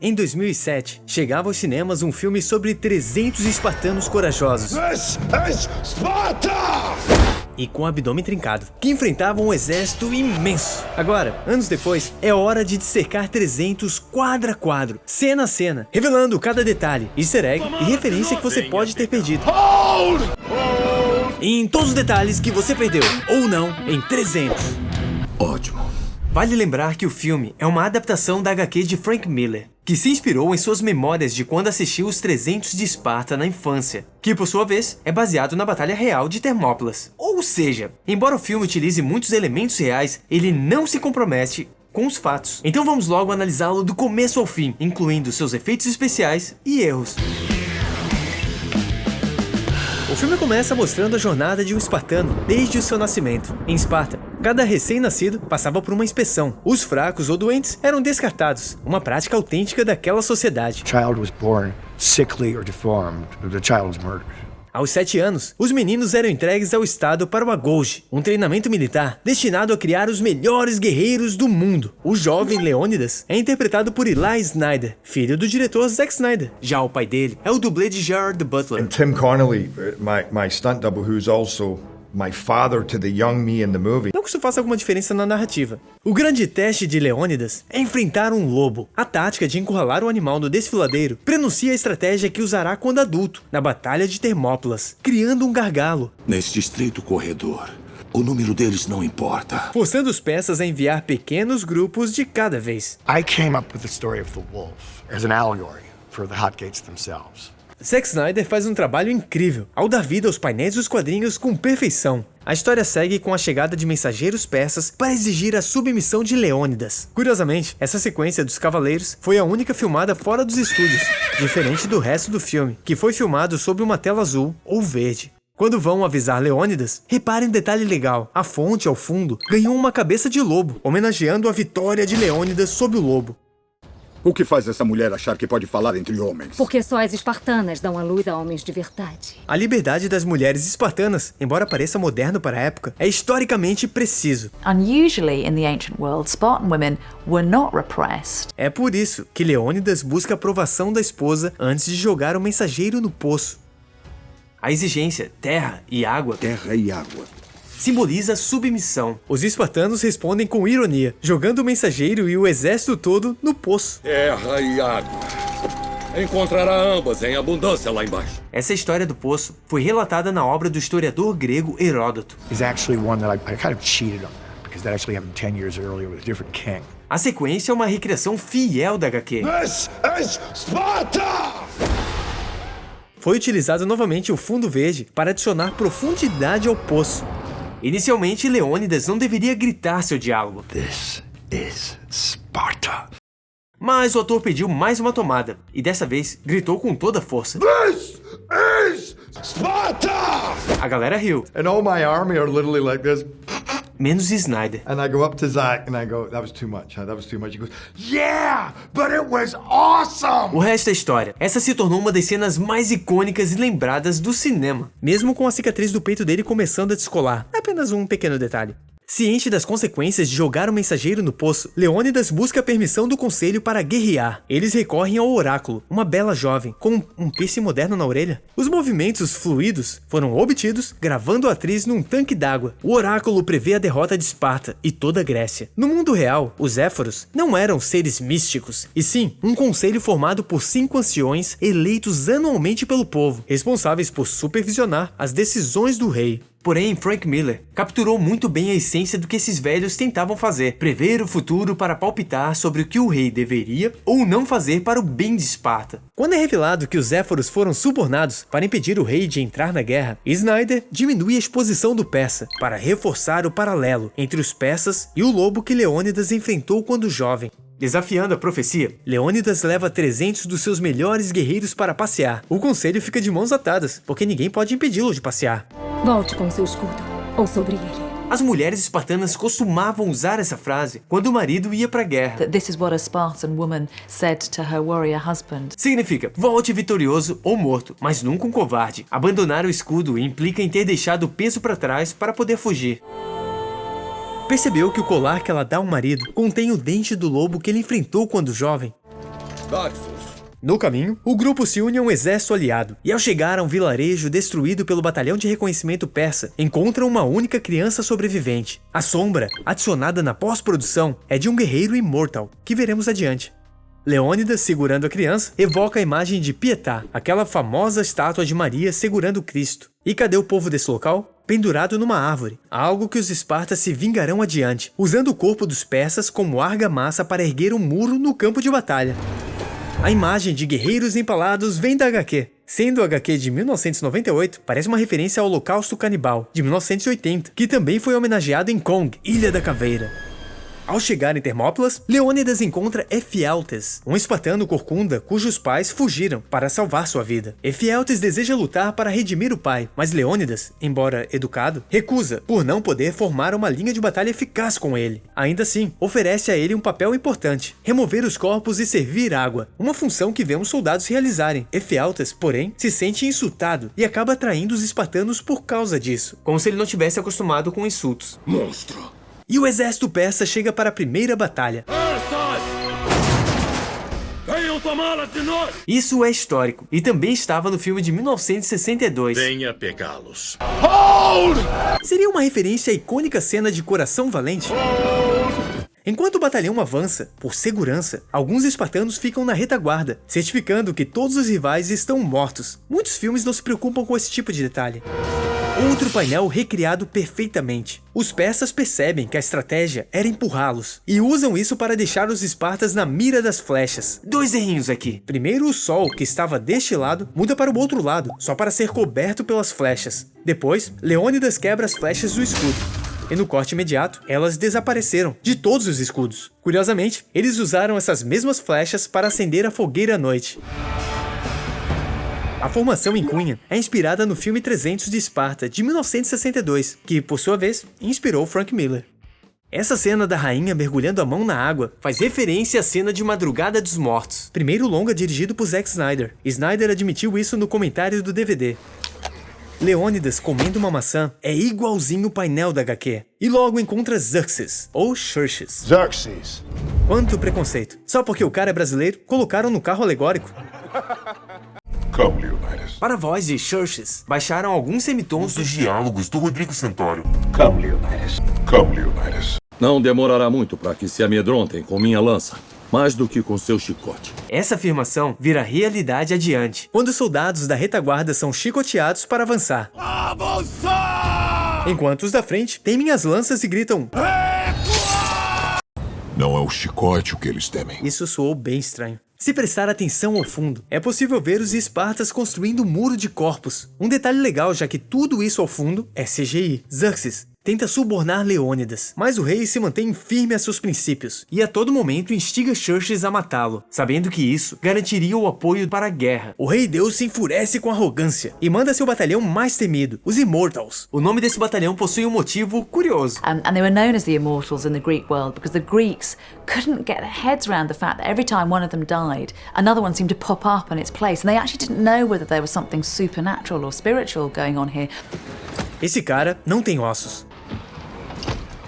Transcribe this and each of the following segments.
Em 2007, chegava aos cinemas um filme sobre 300 espartanos corajosos e com o abdômen trincado, que enfrentavam um exército imenso. Agora, anos depois, é hora de dissecar 300 quadro a quadro, cena a cena, revelando cada detalhe, easter egg e referência que você pode ter perdido. Em todos os detalhes que você perdeu, ou não, em 300. Ótimo. Vale lembrar que o filme é uma adaptação da HQ de Frank Miller, que se inspirou em suas memórias de quando assistiu os 300 de Esparta na infância, que por sua vez é baseado na Batalha Real de Termópilas. Ou seja, embora o filme utilize muitos elementos reais, ele não se compromete com os fatos. Então vamos logo analisá-lo do começo ao fim, incluindo seus efeitos especiais e erros. O filme começa mostrando a jornada de um espartano desde o seu nascimento. Em Esparta, cada recém-nascido passava por uma inspeção. Os fracos ou doentes eram descartados, uma prática autêntica daquela sociedade. The child was born sickly or deformed. The child was murdered. Aos 7 anos, os meninos eram entregues ao Estado para o Agouge, um treinamento militar destinado a criar os melhores guerreiros do mundo. O jovem Leônidas é interpretado por Eli Snyder, filho do diretor Zack Snyder. Já o pai dele é o dublê de Gerard Butler. And Tim Connolly, my stunt double, who's also my father to the young me in the movie. Não que isso faça alguma diferença na narrativa. O grande teste de Leônidas é enfrentar um lobo. A tática de encurralar o animal no desfiladeiro prenuncia a estratégia que usará quando adulto, na Batalha de Termópilas, criando um gargalo. Neste estreito corredor, o número deles não importa. Forçando os persas a enviar pequenos grupos de cada vez. I came up with the story of the wolf as an allegory for the hot gates themselves. Zack Snyder faz um trabalho incrível ao dar vida aos painéis dos quadrinhos com perfeição. A história segue com a chegada de mensageiros persas para exigir a submissão de Leônidas. Curiosamente, essa sequência dos cavaleiros foi a única filmada fora dos estúdios, diferente do resto do filme, que foi filmado sob uma tela azul ou verde. Quando vão avisar Leônidas, reparem um detalhe legal. A fonte ao fundo ganhou uma cabeça de lobo, homenageando a vitória de Leônidas sobre o lobo. O que faz essa mulher achar que pode falar entre homens? Porque só as espartanas dão à luz a homens de verdade. A liberdade das mulheres espartanas, embora pareça moderno para a época, é historicamente preciso. Unusually, in the ancient world, Spartan women were not repressed. É por isso que Leônidas busca a aprovação da esposa antes de jogar o mensageiro no poço. A exigência, terra e água, simboliza submissão. Os espartanos respondem com ironia, jogando o mensageiro e o exército todo no poço. Terra e água. Encontrará ambas em abundância lá embaixo. Essa história do poço foi relatada na obra do historiador grego Heródoto. Is actually one that I kind of cheated on, because that actually happened 10 years earlier with a different king. A sequência é uma recriação fiel da HQ. This is Sparta! Foi utilizado novamente o fundo verde para adicionar profundidade ao poço. Inicialmente, Leônidas não deveria gritar seu diálogo. This is Sparta. Mas o ator pediu mais uma tomada, e dessa vez gritou com toda a força. This is Sparta! A galera riu, And all my army are literally like this. menos Snyder. And I go up to Zach and I go, that was too much. That was too much. He goes, yeah, but it was awesome. O resto é história. Essa se tornou uma das cenas mais icônicas e lembradas do cinema, mesmo com a cicatriz do peito dele começando a descolar. Apenas um pequeno detalhe. Ciente das consequências de jogar o mensageiro no poço, Leônidas busca a permissão do conselho para guerrear. Eles recorrem ao oráculo, uma bela jovem, com um piercing moderno na orelha. Os movimentos fluidos foram obtidos gravando a atriz num tanque d'água. O oráculo prevê a derrota de Esparta e toda a Grécia. No mundo real, os Éforos não eram seres místicos, e sim um conselho formado por 5 anciões eleitos anualmente pelo povo, responsáveis por supervisionar as decisões do rei. Porém, Frank Miller capturou muito bem a essência do que esses velhos tentavam fazer, prever o futuro para palpitar sobre o que o rei deveria ou não fazer para o bem de Esparta. Quando é revelado que os Éforos foram subornados para impedir o rei de entrar na guerra, Snyder diminui a exposição do persa para reforçar o paralelo entre os persas e o lobo que Leônidas enfrentou quando jovem. Desafiando a profecia, Leônidas leva 300 dos seus melhores guerreiros para passear. O conselho fica de mãos atadas, porque ninguém pode impedi-lo de passear. Volte com seu escudo, ou sobre ele. As mulheres espartanas costumavam usar essa frase quando o marido ia para a guerra. That this is what a Spartan woman said to her warrior husband. Significa, volte vitorioso ou morto, mas nunca um covarde. Abandonar o escudo implica em ter deixado o peso para trás para poder fugir. Percebeu que o colar que ela dá ao marido contém o dente do lobo que ele enfrentou quando jovem? Daxos. No caminho, o grupo se une a um exército aliado, e ao chegar a um vilarejo destruído pelo batalhão de reconhecimento persa, encontram uma única criança sobrevivente. A sombra, adicionada na pós-produção, é de um guerreiro imortal, que veremos adiante. Leônidas, segurando a criança, evoca a imagem de Pietá, aquela famosa estátua de Maria segurando Cristo. E cadê o povo desse local? Pendurado numa árvore, algo que os espartas se vingarão adiante, usando o corpo dos persas como argamassa para erguer um muro no campo de batalha. A imagem de guerreiros empalados vem da HQ. Sendo o HQ de 1998, parece uma referência ao Holocausto Canibal, de 1980, que também foi homenageado em Kong, Ilha da Caveira. Ao chegar em Termópilas, Leônidas encontra Efialtes, um espartano corcunda cujos pais fugiram para salvar sua vida. Efialtes deseja lutar para redimir o pai, mas Leônidas, embora educado, recusa por não poder formar uma linha de batalha eficaz com ele. Ainda assim, oferece a ele um papel importante, remover os corpos e servir água, uma função que vemos soldados realizarem. Efialtes, porém, se sente insultado e acaba traindo os espartanos por causa disso, como se ele não tivesse acostumado com insultos. Monstro. E o exército persa chega para a primeira batalha. Persas! Venham tomá-las de nós! Isso é histórico, e também estava no filme de 1962. Venha pegá-los. Seria uma referência à icônica cena de Coração Valente? Enquanto o batalhão avança, por segurança, alguns espartanos ficam na retaguarda, certificando que todos os rivais estão mortos. Muitos filmes não se preocupam com esse tipo de detalhe. Outro painel recriado perfeitamente. Os persas percebem que a estratégia era empurrá-los, e usam isso para deixar os espartas na mira das flechas. Dois errinhos aqui. Primeiro, o sol, que estava deste lado, muda para o outro lado, só para ser coberto pelas flechas. Depois, Leônidas quebra as flechas do escudo. E no corte imediato, elas desapareceram de todos os escudos. Curiosamente, eles usaram essas mesmas flechas para acender a fogueira à noite. A formação em cunha é inspirada no filme 300 de Esparta, de 1962, que, por sua vez, inspirou Frank Miller. Essa cena da rainha mergulhando a mão na água faz referência à cena de Madrugada dos Mortos, primeiro longa dirigido por Zack Snyder. Snyder admitiu isso no comentário do DVD. Leônidas comendo uma maçã é igualzinho o painel da HQ. E logo encontra Xerxes, ou Xerxes. Xerxes. Quanto preconceito. Só porque o cara é brasileiro, colocaram no carro alegórico. Come, Leonidas. Para a voz de Xerxes, baixaram alguns semitons Dos diálogos do Rodrigo Santoro. Come, Leonidas. Come, Leonidas. Não demorará muito para que se amedrontem com minha lança, mais do que com seu chicote. Essa afirmação vira realidade adiante, quando os soldados da retaguarda são chicoteados para avançar. Avançar! Enquanto os da frente temem as lanças e gritam... Não é o chicote o que eles temem. Isso soou bem estranho. Se prestar atenção ao fundo, é possível ver os espartas construindo um muro de corpos. Um detalhe legal, já que tudo isso ao fundo é CGI. Xerxes tenta subornar Leônidas, mas o rei se mantém firme a seus princípios e a todo momento instiga Xerxes a matá-lo, sabendo que isso garantiria o apoio para a guerra. O rei Deus se enfurece com arrogância e manda seu batalhão mais temido, os Immortals. O nome desse batalhão possui um motivo curioso. And they were known as the Immortals in the Greek world because the Greeks couldn't get their heads around the fact that every time one of them died, another one seemed to pop up in its place, and they actually didn't know whether there was something supernatural or spiritual going on here. Esse cara não tem ossos.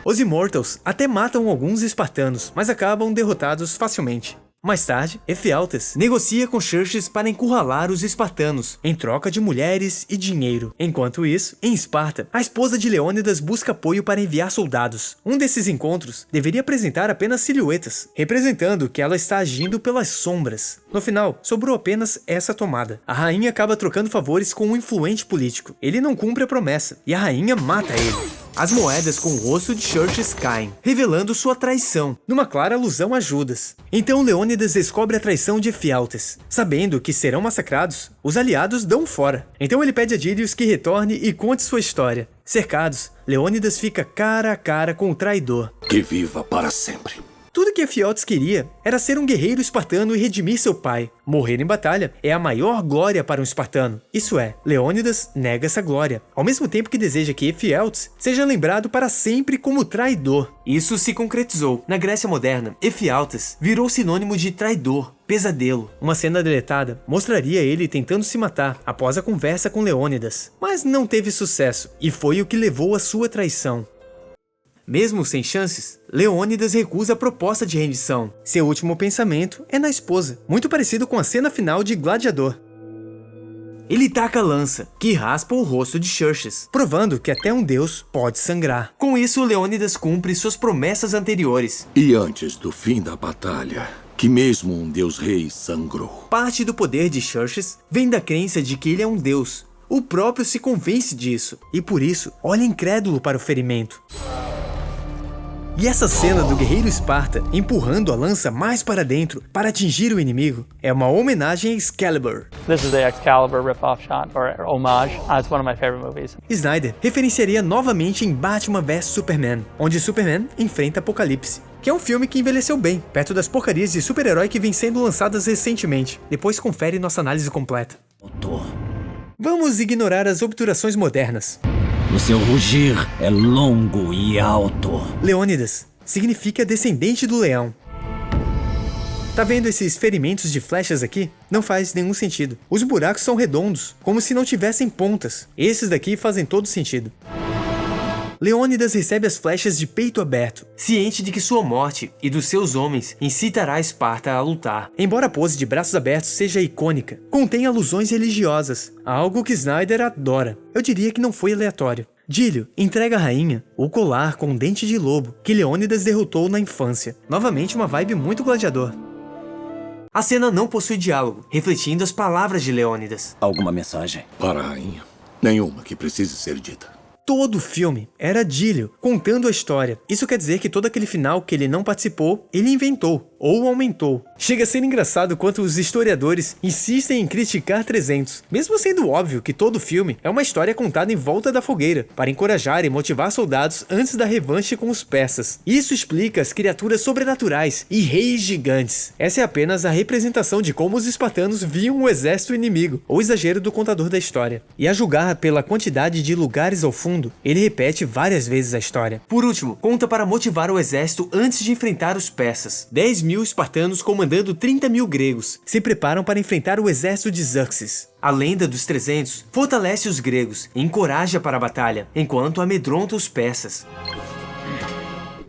Os Immortals até matam alguns espartanos, mas acabam derrotados facilmente. Mais tarde, Efialtes negocia com Xerxes para encurralar os espartanos, em troca de mulheres e dinheiro. Enquanto isso, em Esparta, a esposa de Leônidas busca apoio para enviar soldados. Um desses encontros deveria apresentar apenas silhuetas, representando que ela está agindo pelas sombras. No final, sobrou apenas essa tomada. A rainha acaba trocando favores com um influente político. Ele não cumpre a promessa, e a rainha mata ele. As moedas com o rosto de Xerxes caem, revelando sua traição, numa clara alusão a Judas. Então Leônidas descobre a traição de Efialtes. Sabendo que serão massacrados, os aliados dão fora. Então ele pede a Dírios que retorne e conte sua história. Cercados, Leônidas fica cara a cara com o traidor. Que viva para sempre. Tudo que Efialtes queria era ser um guerreiro espartano e redimir seu pai. Morrer em batalha é a maior glória para um espartano. Isso é, Leônidas nega essa glória, ao mesmo tempo que deseja que Efialtes seja lembrado para sempre como traidor. Isso se concretizou. Na Grécia moderna, Efialtes virou sinônimo de traidor, pesadelo. Uma cena deletada mostraria ele tentando se matar após a conversa com Leônidas, mas não teve sucesso, e foi o que levou à sua traição. Mesmo sem chances, Leônidas recusa a proposta de rendição. Seu último pensamento é na esposa, muito parecido com a cena final de Gladiador. Ele taca a lança, que raspa o rosto de Xerxes, provando que até um deus pode sangrar. Com isso, Leônidas cumpre suas promessas anteriores. E antes do fim da batalha, que mesmo um deus-rei sangrou. Parte do poder de Xerxes vem da crença de que ele é um deus. O próprio se convence disso, e por isso olha incrédulo para o ferimento. E essa cena do guerreiro Esparta empurrando a lança mais para dentro para atingir o inimigo é uma homenagem a Excalibur. This is the Excalibur rip-off shot, or homage. It's one of my favorite movies. Snyder referenciaria novamente em Batman vs Superman, onde Superman enfrenta Apocalipse, que é um filme que envelheceu bem, perto das porcarias de super-herói que vêm sendo lançadas recentemente. Depois confere nossa análise completa. Vamos ignorar as obturações modernas. O seu rugir é longo e alto. Leônidas significa descendente do leão. Tá vendo esses ferimentos de flechas aqui? Não faz nenhum sentido. Os buracos são redondos, como se não tivessem pontas. Esses daqui fazem todo sentido. Leônidas recebe as flechas de peito aberto, ciente de que sua morte e dos seus homens incitará Esparta a lutar. Embora a pose de braços abertos seja icônica, contém alusões religiosas, algo que Snyder adora. Eu diria que não foi aleatório. Dílio entrega à rainha o colar com dente de lobo que Leônidas derrotou na infância. Novamente uma vibe muito gladiador. A cena não possui diálogo, refletindo as palavras de Leônidas. Alguma mensagem? Para a rainha, nenhuma que precise ser dita. Todo o filme era Dílio contando a história. Isso quer dizer que todo aquele final que ele não participou, ele inventou ou aumentou. Chega a ser engraçado quanto os historiadores insistem em criticar 300, mesmo sendo óbvio que todo o filme é uma história contada em volta da fogueira, para encorajar e motivar soldados antes da revanche com os persas. Isso explica as criaturas sobrenaturais e reis gigantes. Essa é apenas a representação de como os espartanos viam o exército inimigo, ou exagero do contador da história. E a julgar pela quantidade de lugares ao fundo, ele repete várias vezes a história. Por último, conta para motivar o exército antes de enfrentar os persas. 10.000 espartanos comandando 30.000 gregos se preparam para enfrentar o exército de Xerxes. A lenda dos 300 fortalece os gregos e encoraja para a batalha, enquanto amedronta os persas.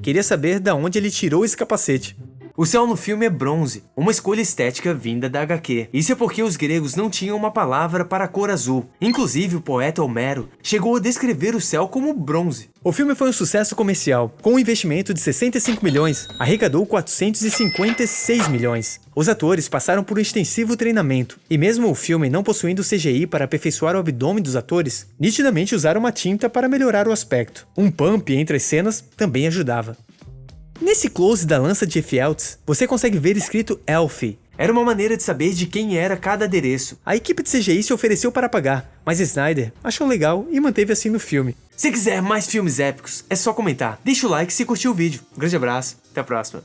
Queria saber de onde ele tirou esse capacete. O céu no filme é bronze, uma escolha estética vinda da HQ. Isso é porque os gregos não tinham uma palavra para a cor azul. Inclusive, o poeta Homero chegou a descrever o céu como bronze. O filme foi um sucesso comercial. Com um investimento de 65 milhões, arrecadou 456 milhões. Os atores passaram por um extensivo treinamento. E mesmo o filme não possuindo CGI para aperfeiçoar o abdômen dos atores, nitidamente usaram uma tinta para melhorar o aspecto. Um pump entre as cenas também ajudava. Nesse close da lança de Ephialtes, você consegue ver escrito Elfi. Era uma maneira de saber de quem era cada adereço. A equipe de CGI se ofereceu para pagar, mas Snyder achou legal e manteve assim no filme. Se quiser mais filmes épicos, é só comentar. Deixa o like se curtiu o vídeo. Um grande abraço, até a próxima.